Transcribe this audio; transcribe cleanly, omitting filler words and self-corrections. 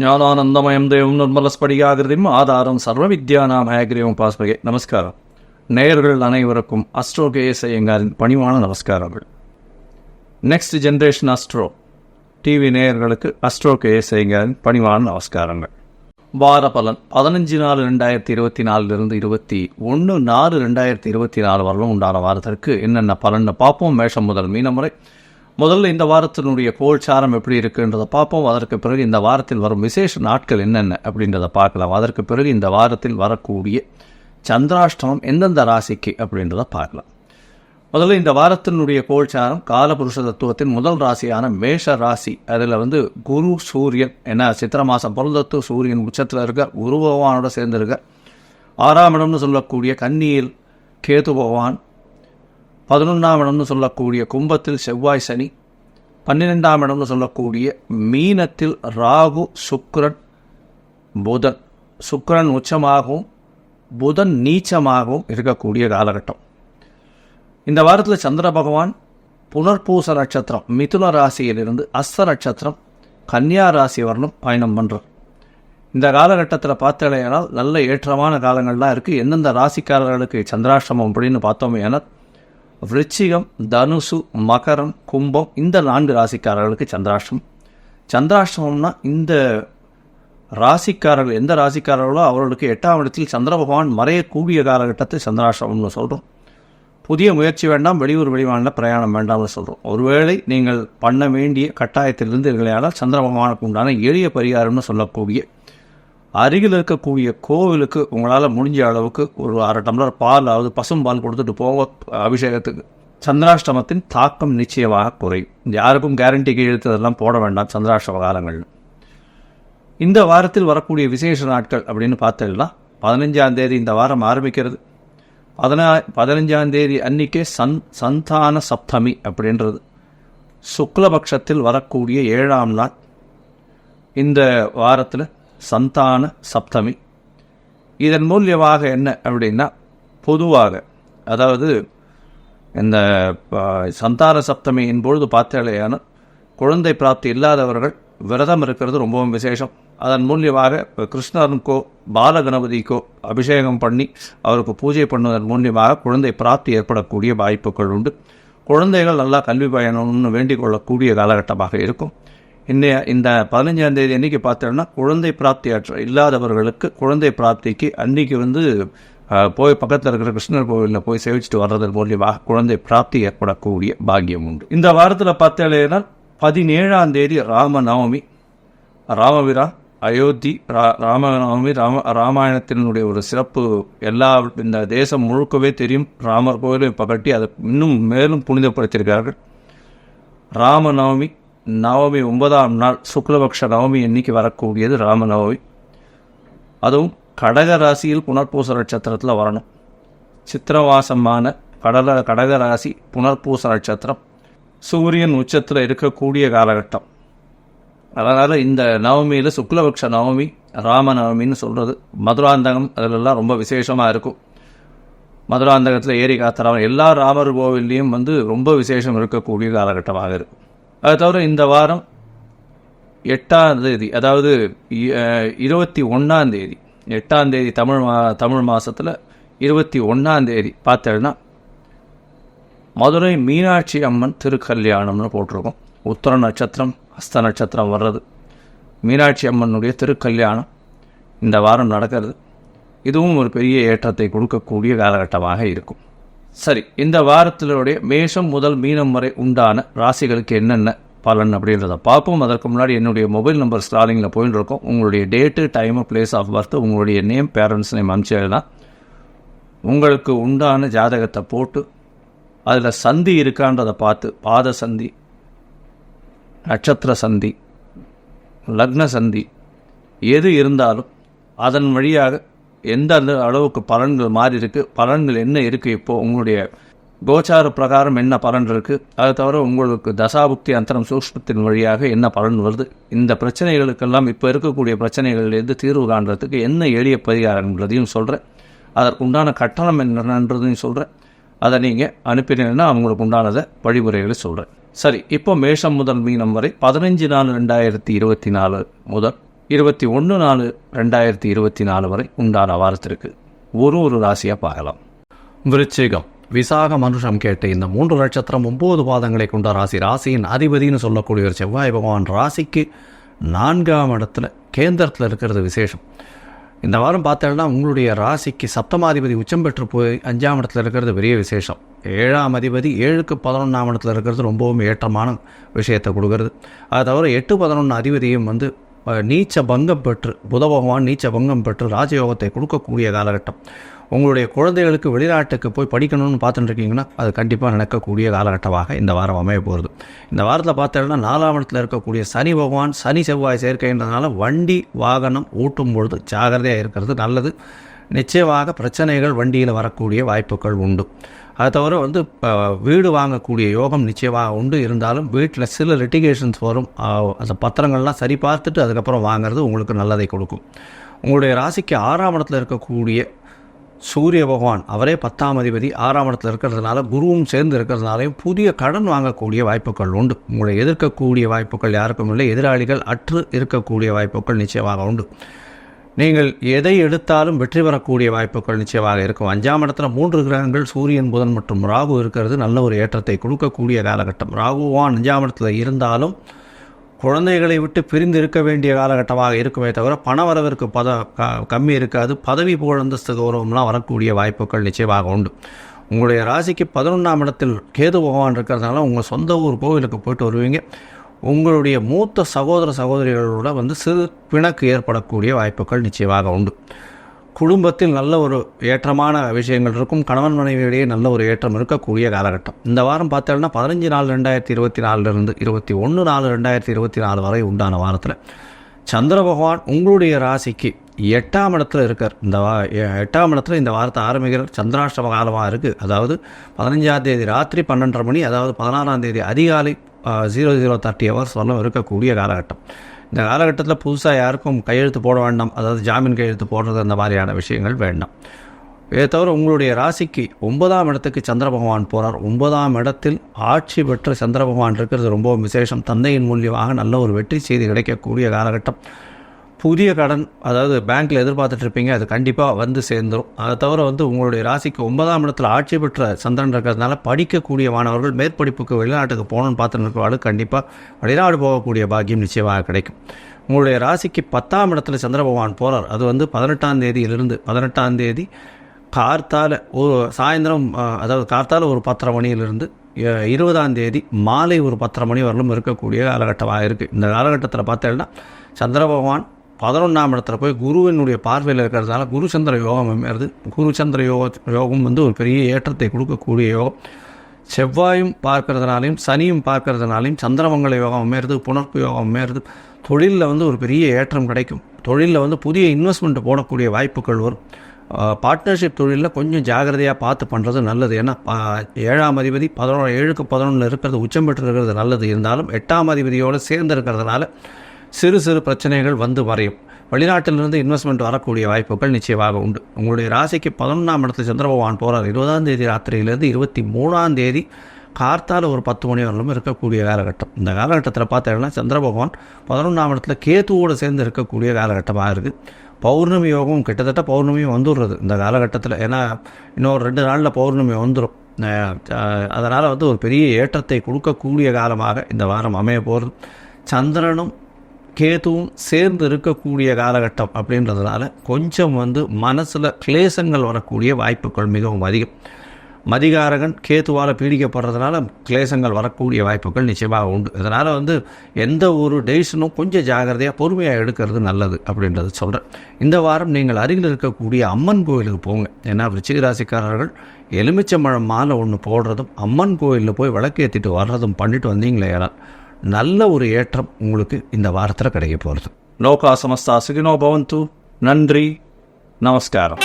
ஞானானந்தமயம் தேவம் நிர்மலஸ்படிகாகிருதியும் ஆதாரம் சர்வ வித்யானாம் ஹயக்ரீவம் பாஸ்மகே. நமஸ்காரம். நேயர்கள் அனைவருக்கும் அஸ்ட்ரோ கேஎஸ் ஐயங்காரின் பணிவான நமஸ்காரங்கள். நெக்ஸ்ட் ஜென்ரேஷன் அஸ்ட்ரோ டிவி நேயர்களுக்கு அஸ்ட்ரோ கேஎஸ் ஐயங்காரின் பணிவான நமஸ்காரங்கள். வார பலன் 15/4/2024 21/4/2024 வரலும் உண்டான வாரத்திற்கு என்னென்ன பலன்னு பார்ப்போம். மேஷம் முதல் மீனம் வரை. முதல்ல இந்த வாரத்தினுடைய கோல்சாரம் எப்படி இருக்குன்றதை பார்ப்போம். அதற்கு பிறகு இந்த வாரத்தில் வரும் விசேஷ நாட்கள் என்னென்ன அப்படின்றத பார்க்கலாம். அதற்கு பிறகு இந்த வாரத்தில் வரக்கூடிய சந்திராஷ்டமம் எந்தெந்த ராசிக்கு அப்படின்றத பார்க்கலாம். முதல்ல இந்த வாரத்தினுடைய கோல்சாரம் காலபுருஷ தத்துவத்தின் முதல் ராசியான மேஷ ராசி. அதில் குரு சூரியன் என்ன சித்திர மாதம் பிறந்தத்து சூரியன் உச்சத்தில் இருக்க குரு பகவானோட சேர்ந்திருக்க. 6ஆம் இடம்னு சொல்லக்கூடிய கன்னியில் கேது பகவான், 11ஆம் இடம்னு சொல்லக்கூடிய கும்பத்தில் செவ்வாய் சனி, 12ஆம் இடம்னு சொல்லக்கூடிய மீனத்தில் ராகு சுக்கிரன் புதன். சுக்கிரன் உச்சமாகவும் புதன் நீச்சமாகவும் இருக்கக்கூடிய காலகட்டம். இந்த வாரத்தில் சந்திர பகவான் புனர்பூச நட்சத்திரம் மிதுன ராசியிலிருந்து அஸ்த நட்சத்திரம் கன்னியா ராசி வரணும் பயணம் பண்ணுறார். இந்த காலகட்டத்தில் பார்த்தாலேனால் நல்ல ஏற்றமான காலங்கள்லாம் இருக்குது. எந்தெந்த ராசிக்காரர்களுக்கு சந்திராஷ்டமம் அப்படின்னு பார்த்தோமே ஏனால் விருச்சிகம், தனுசு, மகரம், கும்பம் இந்த 4 ராசிக்காரர்களுக்கு சந்திராஷ்டமம். சந்திராஷ்டமம்னா இந்த ராசிக்காரர்கள் எந்த ராசிக்காரர்களோ அவர்களுக்கு 8ஆம் இடத்தில் சந்திர பகவான் மறையக்கூடிய காலகட்டத்தை சந்திராஷ்டமம்னு சொல்கிறோம். புதிய முயற்சி வேண்டாம், வெளியூர் வெளிமாநில பிரயாணம் வேண்டாம்னு சொல்கிறோம். ஒருவேளை நீங்கள் பண்ண வேண்டிய கட்டாயத்திலிருந்து இல்லையானால் சந்திர பகவானுக்கு உண்டான எளிய பரிகாரம்னு சொல்லக்கூடிய அருகில் இருக்கக்கூடிய கோவிலுக்கு உங்களால் முடிஞ்ச அளவுக்கு ஒரு 1/2 டம்ளர் பால் பசும்பால் கொடுத்துட்டு போக அபிஷேகத்துக்கு. சந்திராஷ்டமத்தின் தாக்கம் நிச்சயமாக குறையும். யாருக்கும் கேரண்டிக்கு எழுத்ததெல்லாம் போட வேண்டாம் சந்திராஷ்டம காலங்கள். இந்த வாரத்தில் வரக்கூடிய விசேஷ நாட்கள் அப்படின்னு பார்த்தீங்கன்னா 15ஆம் தேதி இந்த வாரம் ஆரம்பிக்கிறது. 15ஆம் தேதி அன்றைக்கே சந்தான சப்தமி அப்படின்றது சுக்லபக்ஷத்தில் வரக்கூடிய 7ஆம் நாள். இந்த வாரத்தில் சந்தான சப்தமி. இதன் மூலியமாக என்ன அப்படின்னா பொதுவாக இந்த சந்தான சப்தமியின் பொழுது பார்த்தாலேயான குழந்தை பிராப்தி இல்லாதவர்கள் விரதம் இருக்கிறது ரொம்பவும் விசேஷம். அதன் மூலியமாக கிருஷ்ணருக்கோ பாலகணபதிக்கோ அபிஷேகம் பண்ணி அவருக்கு பூஜை பண்ணுவதன் மூலியமாக குழந்தை பிராப்தி ஏற்படக்கூடிய வாய்ப்புகள் உண்டு. குழந்தைகள் நல்லா கல்வி பயணம்னு வேண்டிக் கொள்ளக்கூடிய காலகட்டமாக இருக்கும். இந்த 15ஆம் தேதி அன்றைக்கி பார்த்தோம்னா குழந்தை பிராப்தி இல்லாதவர்களுக்கு குழந்தை பிராப்திக்கு அன்றைக்கி போய் பக்கத்தில் இருக்கிற கிருஷ்ணர் கோவிலில் போய் சேவிச்சுட்டு வர்றதன் மூலியமாக குழந்தை பிராப்தி ஏற்படக்கூடிய பாக்கியம் உண்டு. இந்த வாரத்தில் பார்த்தேன்னா 17ஆம் தேதி ராமநவமி. ராமபிரான் அயோத்தி ராமநவமி ராமாயணத்தினுடைய ஒரு சிறப்பு எல்லா இந்த தேசம் முழுக்கவே தெரியும். ராமர் கோவிலை இப்போ கட்டி அதை இன்னும் மேலும் புனிதப்படுத்தியிருக்கார்கள். ராமநவமி நவமி 9ஆம் நாள் சுக்லபக்ஷ நவமி எண்ணிக்கை வரக்கூடியது ராமநவமி. அதுவும் கடக ராசியில் புனர்பூச நட்சத்திரத்தில் வரணும். சித்திரவாசமான கடக ராசி புனர்பூச நட்சத்திரம் சூரியன் உச்சத்தில் இருக்கக்கூடிய காலகட்டம். அதனால் இந்த நவமியில் சுக்லபக்ஷ நவமி ராமநவமின்னு சொல்கிறது. மதுராந்தகம் அதிலெல்லாம் ரொம்ப விசேஷமாக இருக்கும். மதுராந்தகத்தில் ஏரி காத்தராமன் எல்லா ராமர் கோவில்லையும் ரொம்ப விசேஷம் இருக்கக்கூடிய காலகட்டமாக இருக்கும். அது தவிர இந்த வாரம் 8ஆம் தேதி 21ஆம் தேதி 8ஆம் தேதி தமிழ் மாதத்தில் 21ஆம் தேதி பார்த்தேன்னா மதுரை மீனாட்சி அம்மன் திருக்கல்யாணம்னு போட்டிருக்கோம். உத்தர நட்சத்திரம் ஹஸ்த நட்சத்திரம் வர்றது. மீனாட்சி அம்மனுடைய திருக்கல்யாணம் இந்த வாரம் நடக்கிறது. இதுவும் ஒரு பெரிய ஏற்றத்தை கொடுக்கக்கூடிய காலகட்டமாக இருக்கும். சரி, இந்த வாரத்தினுடைய மேஷம் முதல் மீனம் வரை உண்டான ராசிகளுக்கு என்னென்ன பலன் அப்படின்றத பார்ப்போம். அதற்கு முன்னாடி என்னுடைய மொபைல் நம்பர் ஸ்டாலிங்கில் போயின்னு இருக்கோம். உங்களுடைய date, time, place of birth, உங்களுடைய நேம், பேரண்ட்ஸ் நேம் அனுப்பிச்சேன்னா உங்களுக்கு உண்டான ஜாதகத்தை போட்டு அதில் சந்தி இருக்கான்றதை பார்த்து பாத சந்தி, நட்சத்திர சந்தி, லக்ன சந்தி எது இருந்தாலும் அதன் வழியாக எந்த அளவுக்கு பலன்கள் மாறி இருக்குது, பலன்கள் என்ன இருக்குது, இப்போது உங்களுடைய கோச்சார பிரகாரம் என்ன பலன் இருக்குது, அது தவிர உங்களுக்கு தசாபுக்தி அந்தரம் சூக்ஷ்மத்தின் வழியாக என்ன பலன் வருது, இந்த பிரச்சனைகளுக்கெல்லாம் இப்போ இருக்கக்கூடிய பிரச்சனைகள்லேருந்து தீர்வு காண்றதுக்கு என்ன எளிய பரிகாரங்கிறதையும் சொல்கிறேன். அதற்கு உண்டான கட்டணம் என்னன்றதையும் சொல்கிறேன். அதை நீங்கள் அனுப்பினீங்கன்னா அவங்களுக்கு உண்டானதை வழிமுறைகளை சொல்கிறேன். சரி, இப்போ மேஷம் முதல் மீனம் வரை 15/4/2024 முதல் 21/4/2024 வரை உண்டான வாரத்திற்கு ஒரு ராசியாக பார்க்கலாம். விருச்சிகம், விசாக மனுஷம் கேட்ட இந்த 3 நட்சத்திரம் 9 பாதங்களை கொண்ட ராசி. ராசியின் அதிபதினு சொல்லக்கூடிய ஒரு செவ்வாய் பகவான் ராசிக்கு 4ஆம் இடத்துல கேந்திரத்தில் இருக்கிறது விசேஷம். இந்த வாரம் பார்த்தோம்னா உங்களுடைய ராசிக்கு சப்தமாதிபதி உச்சம் பெற்று போய் 5ஆம் இடத்துல இருக்கிறது பெரிய விசேஷம். 7ஆம் அதிபதி 7க்கு 11ஆம் இடத்துல இருக்கிறது ரொம்பவும் ஏற்றமான விஷயத்தை கொடுக்கறது. அதை தவிர 8-11 அதிபதியும் நீச்ச பங்கம் பெற்று, புத பகவான் நீச்ச பங்கம் பெற்று ராஜயோகத்தை கொடுக்கக்கூடிய காலகட்டம். உங்களுடைய குழந்தைகளுக்கு வெளிநாட்டுக்கு போய் படிக்கணும்னு பார்த்துட்டு இருக்கீங்கன்னா அது கண்டிப்பாக நடக்கக்கூடிய காலகட்டமாக இந்த வாரம் அமைய போகிறது. இந்த வாரத்தில் பார்த்தோம்னா 4ஆம் இடத்துல இருக்கக்கூடிய சனி பகவான் சனி செவ்வாய் சேர்க்கைன்றதுனால வண்டி வாகனம் ஓட்டும் பொழுது ஜாகிரதையாக இருக்கிறது நல்லது. நிச்சயமாக பிரச்சனைகள் வண்டியில் வரக்கூடிய வாய்ப்புகள் உண்டு. அதை தவிர வீடு வாங்கக்கூடிய யோகம் நிச்சயமாக உண்டு. இருந்தாலும் வீட்டில் சில லிட்டிகேஷன்ஸ் வரும். அந்த பத்திரங்கள்லாம் சரி பார்த்துட்டு அதுக்கப்புறம் வாங்கிறது உங்களுக்கு நல்லதை கொடுக்கும். உங்களுடைய ராசிக்கு 6ஆம் இடத்துல இருக்கக்கூடிய சூரிய பகவான் அவரே 10ஆம் அதிபதி 6ஆம் இடத்துல இருக்கிறதுனால குருவும் சேர்ந்து இருக்கிறதுனாலையும் புதிய கடன் வாங்கக்கூடிய வாய்ப்புகள் உண்டு. உங்களை எதிர்க்கக்கூடிய வாய்ப்புகள் யாருக்கும் இல்லை. எதிராளிகள் அற்று இருக்கக்கூடிய வாய்ப்புகள் நிச்சயமாக உண்டு. நீங்கள் எதை எடுத்தாலும் வெற்றி பெறக்கூடிய வாய்ப்புகள் நிச்சயமாக இருக்கும். 5ஆம் இடத்துல 3 கிரகங்கள் சூரியன், புதன் மற்றும் ராகு இருக்கிறது நல்ல ஒரு ஏற்றத்தை கொடுக்கக்கூடிய காலகட்டம். ராகுவான் 5ஆம் இடத்துல இருந்தாலும் குழந்தைகளை விட்டு பிரிந்து இருக்க வேண்டிய காலகட்டமாக இருக்குமே தவிர பணவரவிற்கு கம்மி இருக்காது. பதவி புகழந்தஸ்து கௌரவம்லாம் வரக்கூடிய வாய்ப்புகள் நிச்சயமாக உண்டு. உங்களுடைய ராசிக்கு 11ஆம் இடத்தில் கேது பகவான் இருக்கிறதுனால உங்கள் சொந்த ஊர் கோவிலுக்கு போயிட்டு வருவீங்க. உங்களுடைய மூத்த சகோதர சகோதரிகளோட சிறு பிணக்கு ஏற்படக்கூடிய வாய்ப்புகள் நிச்சயமாக உண்டு. குடும்பத்தில் நல்ல ஒரு ஏற்றமான விஷயங்கள் இருக்கும். கணவன் மனைவியிடையே நல்ல ஒரு ஏற்றம் இருக்கக்கூடிய காலகட்டம். இந்த வாரம் பார்த்தோம்னா 15/4/2024 21/4/2024 வரை உண்டான வாரத்தில் சந்திர பகவான் உங்களுடைய ராசிக்கு 8ஆம் இடத்துல இருக்கார். இந்த 8ஆம் இடத்துல இந்த வாரத்தை ஆரம்பிக்கிறார். சந்திராஷ்டம காலமாக இருக்குது. அதாவது 15ஆம் தேதி ராத்திரி 12:30 மணி, அதாவது 16ஆம் தேதி அதிகாலை 00:30 hours வரலாம் இருக்கக்கூடிய காலகட்டம். இந்த காலகட்டத்தில் புதுசாக யாருக்கும் கையெழுத்து போட வேண்டாம். அதாவது ஜாமீன் கையெழுத்து போடுறது அந்த மாதிரியான விஷயங்கள் வேண்டாம். இதை தவிர உங்களுடைய ராசிக்கு 9ஆம் இடத்துக்கு சந்திர பகவான் போகிறார். 9ஆம் இடத்தில் ஆட்சி பெற்ற சந்திர பகவான் இருக்கிறது ரொம்ப விசேஷம். தந்தையின் மூலியமாக நல்ல ஒரு வெற்றி செய்தி கிடைக்கக்கூடிய காலகட்டம். புதிய கடன், அதாவது பேங்க்கில் எதிர்பார்த்துட்டு இருப்பீங்க, அது கண்டிப்பாக சேர்ந்துடும். அதை தவிர உங்களுடைய ராசிக்கு 9ஆம் இடத்துல ஆட்சி பெற்ற சந்திரன் இருக்கிறதுனால படிக்கக்கூடிய மாணவர்கள் மேற்படிப்புக்கு வெளிநாட்டுக்கு போகணும்னு பார்த்துட்டு இருக்கிறவாள் கண்டிப்பாக வெளிநாடு போகக்கூடிய பாக்கியம் நிச்சயமாக கிடைக்கும். உங்களுடைய ராசிக்கு 10ஆம் இடத்துல சந்திர பகவான் போகிறார். அது 18ஆம் தேதியிலிருந்து 18ஆம் தேதி கார்த்தால ஒரு சாயந்தரம், அதாவது கார்த்தால ஒரு 10:30 மணியிலிருந்து 20ஆம் தேதி மாலை ஒரு 10:30 மணி வரலும் இருக்கக்கூடிய காலகட்டமாக இருக்குது. இந்த காலகட்டத்தில் பார்த்தேன்னா சந்திர பகவான் 11ஆம் இடத்துல போய் குருவினுடைய பார்வையில் இருக்கிறதுனால குரு சந்திர யோகம் அமைகிறது. குரு சந்திர யோகம் ஒரு பெரிய ஏற்றத்தை கொடுக்கக்கூடிய யோகம். செவ்வாயும் பார்க்கறதுனாலையும் சனியும் பார்க்கறதுனாலையும் சந்திரமங்கல யோகம் அமைகிறது, புனர்ப்பு யோகம் அமைகிறது. தொழிலில் ஒரு பெரிய ஏற்றம் கிடைக்கும். தொழிலில் புதிய இன்வெஸ்ட்மெண்ட் போடக்கூடிய வாய்ப்புகள் வரும். பார்ட்னர்ஷிப் தொழிலில் கொஞ்சம் ஜாகிரதையாக பார்த்து பண்ணுறது நல்லது. ஏன்னா 7ஆம் அதிபதி 7க்கு 11 இருக்கிறது உச்சம் பெற்று இருக்கிறது நல்லது. இருந்தாலும் 8ஆம் அதிபதியோடு சேர்ந்து இருக்கிறதுனால சிறு சிறு பிரச்சனைகள் மறையும். வெளிநாட்டிலிருந்து இன்வெஸ்ட்மெண்ட் வரக்கூடிய வாய்ப்புகள் நிச்சயமாக உண்டு. உங்களுடைய ராசிக்கு 11ஆம் இடத்துல சந்திர பகவான் போகிறார். 20ஆம் தேதி ராத்திரியிலேருந்து 23ஆம் தேதி கார்த்தால ஒரு 10 மணி வரலும் இருக்கக்கூடிய காலகட்டம். இந்த காலகட்டத்தில் பார்த்தீங்கன்னா சந்திர பகவான் 11ஆம் இடத்துல கேத்துவோடு சேர்ந்து இருக்கக்கூடிய காலகட்டமாக இருக்குது. பௌர்ணமி யோகம் கிட்டத்தட்ட பௌர்ணமியும் வந்துடுறது இந்த காலகட்டத்தில். ஏன்னா இன்னொரு 2 நாளில் பௌர்ணமி வந்துடும். அதனால் ஒரு பெரிய ஏற்றத்தை கொடுக்கக்கூடிய காலமாக இந்த வாரம் அமைய போகிறது. சந்திரனும் கேதுவும் சேர்ந்து இருக்கக்கூடிய காலகட்டம் அப்படின்றதுனால கொஞ்சம் மனசில் கிளேசங்கள் வரக்கூடிய வாய்ப்புகள் மிகவும் அதிகம். மதிகாரகன் கேத்துவால் பீடிக்கப்படுறதுனால கிளேசங்கள் வரக்கூடிய வாய்ப்புகள் நிச்சயமாக உண்டு. இதனால் எந்த ஒரு டெசிஷனும் கொஞ்சம் ஜாகிரதையாக பொறுமையாக எடுக்கிறது நல்லது அப்படின்றது சொல்கிறேன். இந்த வாரம் நீங்கள் அருகில் இருக்கக்கூடிய அம்மன் கோயிலுக்கு போங்க. ஏன்னா விருச்சிக ராசிக்காரர்கள் எலுமிச்சம்பழம் மாலை ஒன்று போடுறதும் அம்மன் கோயிலில் போய் விளக்கேற்றிட்டு வர்றதும் பண்ணிட்டு வந்தீங்களே ஏனால் நல்ல ஒரு ஏற்றம் உங்களுக்கு இந்த வாரத்தில் கிடைக்க போகிறது. லோகா சமஸ்தா சுகினோ பவந்து. நன்றி, நமஸ்காரம்.